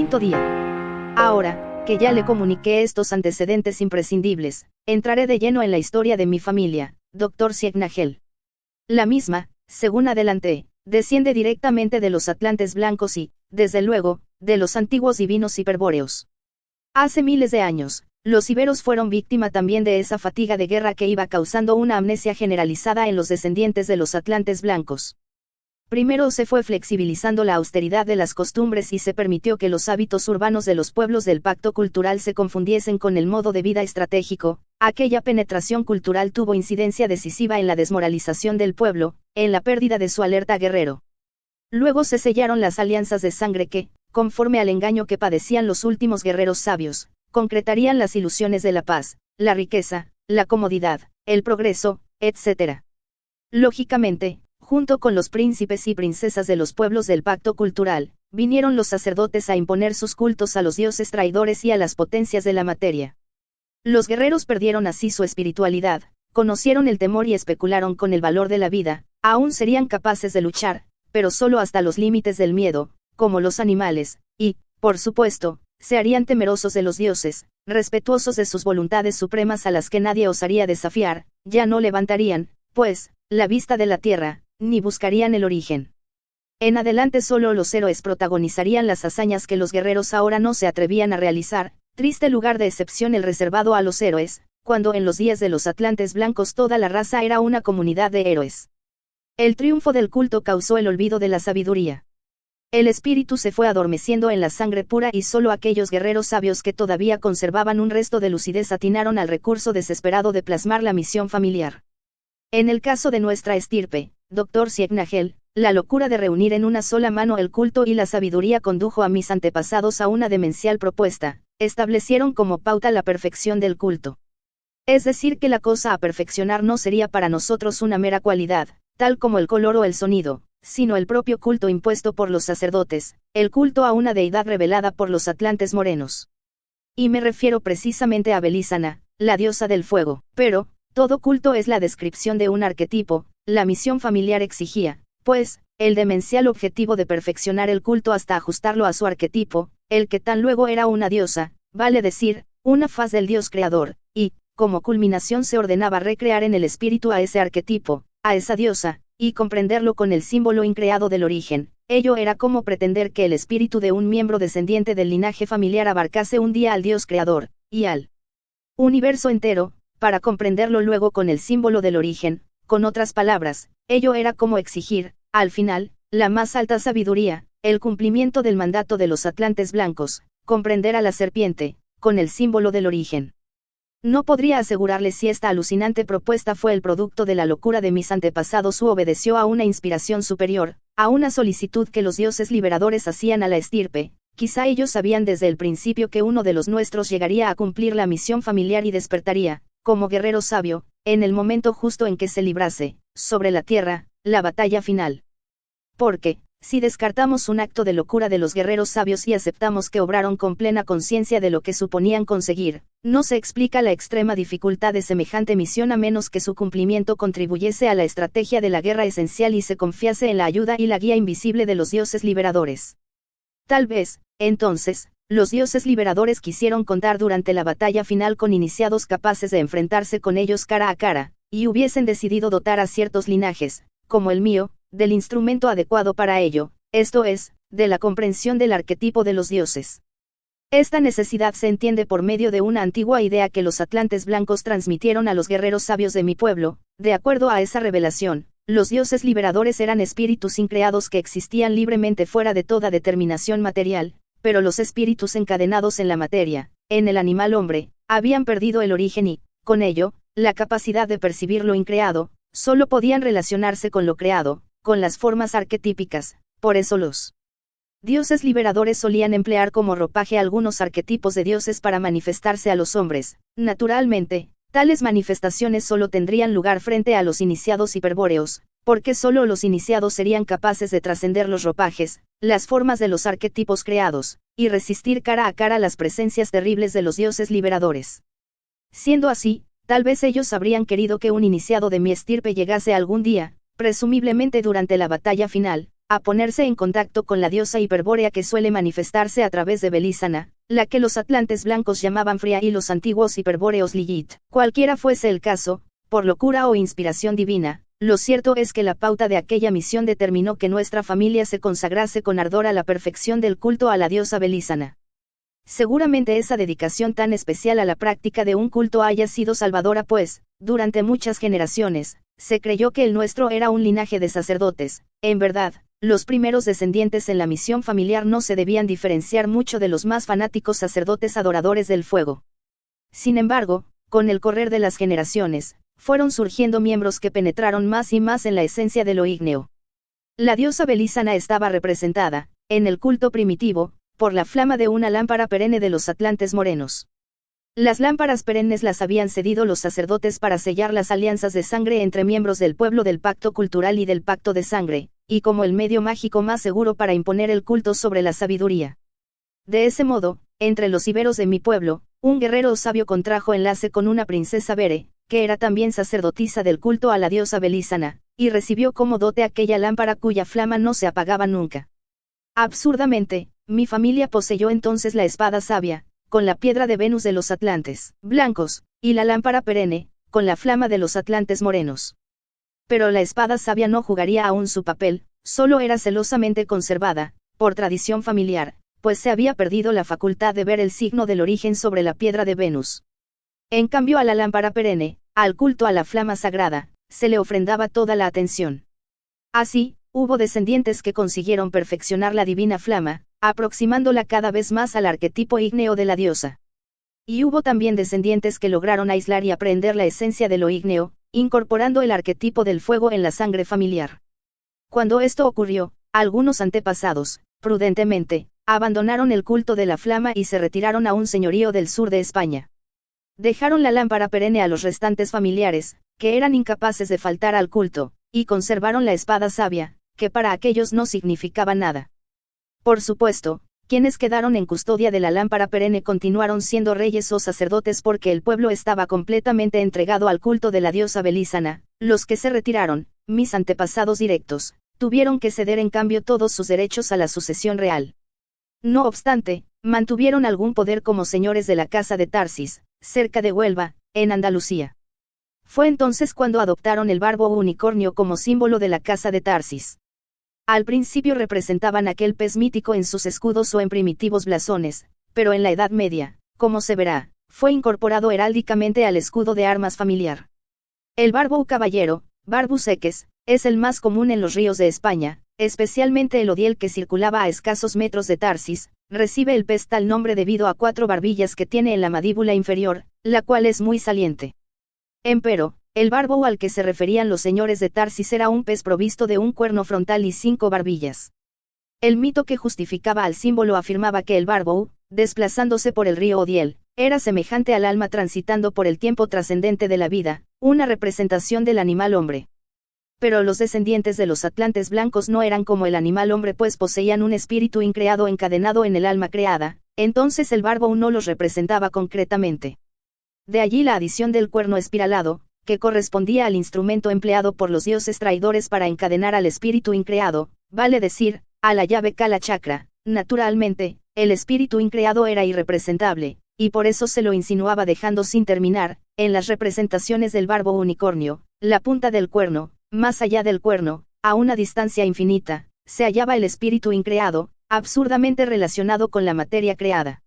Quinto día. Ahora, que ya le comuniqué estos antecedentes imprescindibles, entraré de lleno en la historia de mi familia, Dr. Sieg-Nagel. La misma, según adelanté, desciende directamente de los atlantes blancos y, desde luego, de los antiguos divinos hiperbóreos. Hace miles de años, los iberos fueron víctima también de esa fatiga de guerra que iba causando una amnesia generalizada en los descendientes de los atlantes blancos. Primero se fue flexibilizando la austeridad de las costumbres y se permitió que los hábitos urbanos de los pueblos del pacto cultural se confundiesen con el modo de vida estratégico. Aquella penetración cultural tuvo incidencia decisiva en la desmoralización del pueblo, en la pérdida de su alerta guerrero. Luego se sellaron las alianzas de sangre que, conforme al engaño que padecían los últimos guerreros sabios, concretarían las ilusiones de la paz, la riqueza, la comodidad, el progreso, etc. Lógicamente, junto con los príncipes y princesas de los pueblos del pacto cultural, vinieron los sacerdotes a imponer sus cultos a los dioses traidores y a las potencias de la materia. Los guerreros perdieron así su espiritualidad, conocieron el temor y especularon con el valor de la vida. Aún serían capaces de luchar, pero solo hasta los límites del miedo, como los animales, y, por supuesto, se harían temerosos de los dioses, respetuosos de sus voluntades supremas a las que nadie osaría desafiar. Ya no levantarían, pues, la vista de la tierra, ni buscarían el origen. En adelante solo los héroes protagonizarían las hazañas que los guerreros ahora no se atrevían a realizar. Triste lugar de excepción el reservado a los héroes, cuando en los días de los atlantes blancos toda la raza era una comunidad de héroes. El triunfo del culto causó el olvido de la sabiduría. El espíritu se fue adormeciendo en la sangre pura y solo aquellos guerreros sabios que todavía conservaban un resto de lucidez atinaron al recurso desesperado de plasmar la misión familiar. En el caso de nuestra estirpe, Dr. Sieg-Nagel, la locura de reunir en una sola mano el culto y la sabiduría condujo a mis antepasados a una demencial propuesta. Establecieron como pauta la perfección del culto. Es decir, que la cosa a perfeccionar no sería para nosotros una mera cualidad, tal como el color o el sonido, sino el propio culto impuesto por los sacerdotes, el culto a una deidad revelada por los atlantes morenos. Y me refiero precisamente a Belisana, la diosa del fuego. Pero, todo culto es la descripción de un arquetipo. La misión familiar exigía, pues, el demencial objetivo de perfeccionar el culto hasta ajustarlo a su arquetipo, el que tan luego era una diosa, vale decir, una faz del dios creador, y, como culminación se ordenaba recrear en el espíritu a ese arquetipo, a esa diosa, y comprenderlo con el símbolo increado del origen. Ello era como pretender que el espíritu de un miembro descendiente del linaje familiar abarcase un día al dios creador, y al universo entero, para comprenderlo luego con el símbolo del origen. Con otras palabras, ello era como exigir, al final, la más alta sabiduría, el cumplimiento del mandato de los atlantes blancos, comprender a la serpiente, con el símbolo del origen. No podría asegurarle si esta alucinante propuesta fue el producto de la locura de mis antepasados u obedeció a una inspiración superior, a una solicitud que los dioses liberadores hacían a la estirpe. Quizá ellos sabían desde el principio que uno de los nuestros llegaría a cumplir la misión familiar y despertaría, como guerrero sabio, en el momento justo en que se librase, sobre la tierra, la batalla final. Porque, si descartamos un acto de locura de los guerreros sabios y aceptamos que obraron con plena conciencia de lo que suponían conseguir, no se explica la extrema dificultad de semejante misión a menos que su cumplimiento contribuyese a la estrategia de la guerra esencial y se confiase en la ayuda y la guía invisible de los dioses liberadores. Tal vez, entonces, los dioses liberadores quisieron contar durante la batalla final con iniciados capaces de enfrentarse con ellos cara a cara, y hubiesen decidido dotar a ciertos linajes, como el mío, del instrumento adecuado para ello, esto es, de la comprensión del arquetipo de los dioses. Esta necesidad se entiende por medio de una antigua idea que los atlantes blancos transmitieron a los guerreros sabios de mi pueblo. De acuerdo a esa revelación, los dioses liberadores eran espíritus increados que existían libremente fuera de toda determinación material, pero los espíritus encadenados en la materia, en el animal hombre, habían perdido el origen y, con ello, la capacidad de percibir lo increado. Solo podían relacionarse con lo creado, con las formas arquetípicas. Por eso los dioses liberadores solían emplear como ropaje algunos arquetipos de dioses para manifestarse a los hombres. Naturalmente, tales manifestaciones solo tendrían lugar frente a los iniciados hiperbóreos, porque solo los iniciados serían capaces de trascender los ropajes, las formas de los arquetipos creados, y resistir cara a cara las presencias terribles de los dioses liberadores. Siendo así, tal vez ellos habrían querido que un iniciado de mi estirpe llegase algún día, presumiblemente durante la batalla final, a ponerse en contacto con la diosa hiperbórea que suele manifestarse a través de Belísana, la que los atlantes blancos llamaban Fría y los antiguos hiperbóreos Lilith. Cualquiera fuese el caso, por locura o inspiración divina, lo cierto es que la pauta de aquella misión determinó que nuestra familia se consagrase con ardor a la perfección del culto a la diosa Belísana. Seguramente esa dedicación tan especial a la práctica de un culto haya sido salvadora, pues, durante muchas generaciones, se creyó que el nuestro era un linaje de sacerdotes. En verdad, los primeros descendientes en la misión familiar no se debían diferenciar mucho de los más fanáticos sacerdotes adoradores del fuego. Sin embargo, con el correr de las generaciones, fueron surgiendo miembros que penetraron más y más en la esencia de lo ígneo. La diosa Belísana estaba representada, en el culto primitivo, por la flama de una lámpara perenne de los atlantes morenos. Las lámparas perennes las habían cedido los sacerdotes para sellar las alianzas de sangre entre miembros del pueblo del pacto cultural y del pacto de sangre, y como el medio mágico más seguro para imponer el culto sobre la sabiduría. De ese modo, entre los iberos de mi pueblo, un guerrero sabio contrajo enlace con una princesa Bere, que era también sacerdotisa del culto a la diosa Belísana, y recibió como dote aquella lámpara cuya flama no se apagaba nunca. Absurdamente, mi familia poseyó entonces la espada sabia, con la piedra de Venus de los atlantes blancos, y la lámpara perenne, con la flama de los atlantes morenos. Pero la espada sabia no jugaría aún su papel, solo era celosamente conservada, por tradición familiar, pues se había perdido la facultad de ver el signo del origen sobre la piedra de Venus. En cambio a la lámpara perenne, al culto a la flama sagrada, se le ofrendaba toda la atención. Así, hubo descendientes que consiguieron perfeccionar la divina flama, aproximándola cada vez más al arquetipo ígneo de la diosa. Y hubo también descendientes que lograron aislar y aprender la esencia de lo ígneo, incorporando el arquetipo del fuego en la sangre familiar. Cuando esto ocurrió, algunos antepasados, prudentemente, abandonaron el culto de la flama y se retiraron a un señorío del sur de España. Dejaron la lámpara perenne a los restantes familiares, que eran incapaces de faltar al culto, y conservaron la espada sabia, que para aquellos no significaba nada. Por supuesto, quienes quedaron en custodia de la lámpara perenne continuaron siendo reyes o sacerdotes porque el pueblo estaba completamente entregado al culto de la diosa Belísana. Los que se retiraron, mis antepasados directos, tuvieron que ceder en cambio todos sus derechos a la sucesión real. No obstante, mantuvieron algún poder como señores de la casa de Tarsis, cerca de Huelva, en Andalucía. Fue entonces cuando adoptaron el barbo o unicornio como símbolo de la casa de Tarsis. Al principio representaban aquel pez mítico en sus escudos o en primitivos blasones, pero en la Edad Media, como se verá, fue incorporado heráldicamente al escudo de armas familiar. El barbo o caballero, Barbus eques, es el más común en los ríos de España, especialmente el Odiel que circulaba a escasos metros de Tarsis. Recibe el pez tal nombre debido a 4 barbillas que tiene en la mandíbula inferior, la cual es muy saliente. Empero, el barbo al que se referían los señores de Tarsis era un pez provisto de un cuerno frontal y 5 barbillas. El mito que justificaba al símbolo afirmaba que el barbo, desplazándose por el río Odiel, era semejante al alma transitando por el tiempo trascendente de la vida, una representación del animal hombre. Pero los descendientes de los atlantes blancos no eran como el animal hombre, pues poseían un espíritu increado encadenado en el alma creada, entonces el barbo no los representaba concretamente. De allí la adición del cuerno espiralado, que correspondía al instrumento empleado por los dioses traidores para encadenar al espíritu increado, vale decir, a la llave Kala Chakra. Naturalmente, el espíritu increado era irrepresentable, y por eso se lo insinuaba dejando sin terminar, en las representaciones del barbo unicornio, la punta del cuerno. Más allá del cuerno, a una distancia infinita, se hallaba el espíritu increado, absurdamente relacionado con la materia creada.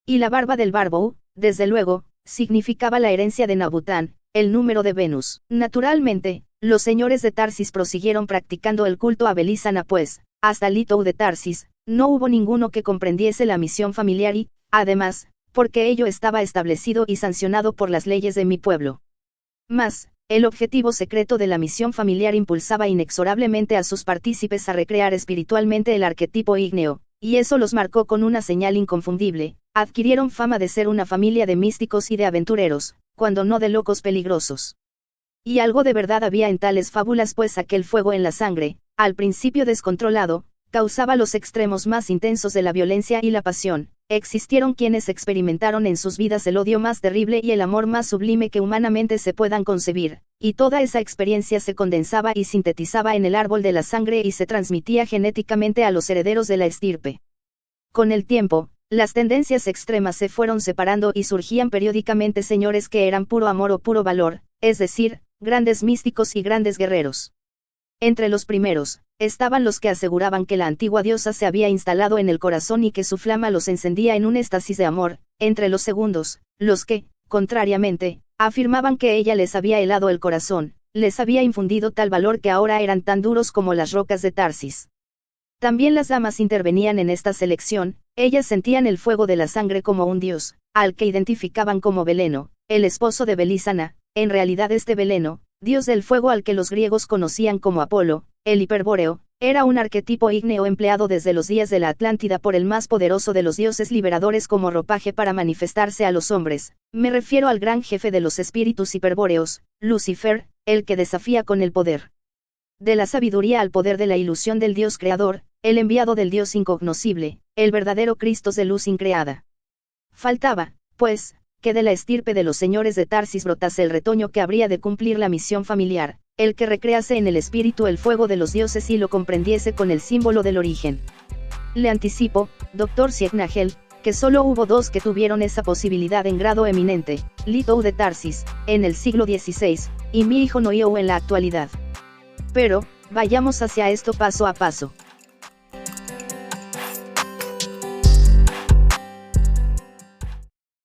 Y la barba del barbo, desde luego, significaba la herencia de Nabután, el número de Venus. Naturalmente, los señores de Tarsis prosiguieron practicando el culto a Belísana, pues, hasta Litou de Tarsis, no hubo ninguno que comprendiese la misión familiar y, además, porque ello estaba establecido y sancionado por las leyes de mi pueblo. Mas, el objetivo secreto de la misión familiar impulsaba inexorablemente a sus partícipes a recrear espiritualmente el arquetipo ígneo, y eso los marcó con una señal inconfundible. Adquirieron fama de ser una familia de místicos y de aventureros, cuando no de locos peligrosos. Y algo de verdad había en tales fábulas, pues aquel fuego en la sangre, al principio descontrolado, causaba los extremos más intensos de la violencia y la pasión, existieron quienes experimentaron en sus vidas el odio más terrible y el amor más sublime que humanamente se puedan concebir, y toda esa experiencia se condensaba y sintetizaba en el árbol de la sangre y se transmitía genéticamente a los herederos de la estirpe. Con el tiempo, las tendencias extremas se fueron separando y surgían periódicamente señores que eran puro amor o puro valor, es decir, grandes místicos y grandes guerreros. Entre los primeros, estaban los que aseguraban que la antigua diosa se había instalado en el corazón y que su flama los encendía en un éxtasis de amor; entre los segundos, los que, contrariamente, afirmaban que ella les había helado el corazón, les había infundido tal valor que ahora eran tan duros como las rocas de Tarsis. También las damas intervenían en esta selección; ellas sentían el fuego de la sangre como un dios, al que identificaban como Veleno, el esposo de Belisana. En realidad este Veleno, dios del fuego al que los griegos conocían como Apolo, el hiperbóreo, era un arquetipo ígneo empleado desde los días de la Atlántida por el más poderoso de los dioses liberadores como ropaje para manifestarse a los hombres. Me refiero al gran jefe de los espíritus hiperbóreos, Lucifer, el que desafía con el poder de la sabiduría al poder de la ilusión del Dios creador, el enviado del Dios incognoscible, el verdadero Cristo de luz increada. Faltaba, pues, que de la estirpe de los señores de Tarsis brotase el retoño que habría de cumplir la misión familiar, el que recrease en el espíritu el fuego de los dioses y lo comprendiese con el símbolo del origen. Le anticipo, Dr. Ciegnagel, que solo hubo dos que tuvieron esa posibilidad en grado eminente, Litou de Tarsis, en el siglo XVI, y mi hijo Noiou en la actualidad. Pero, vayamos hacia esto paso a paso.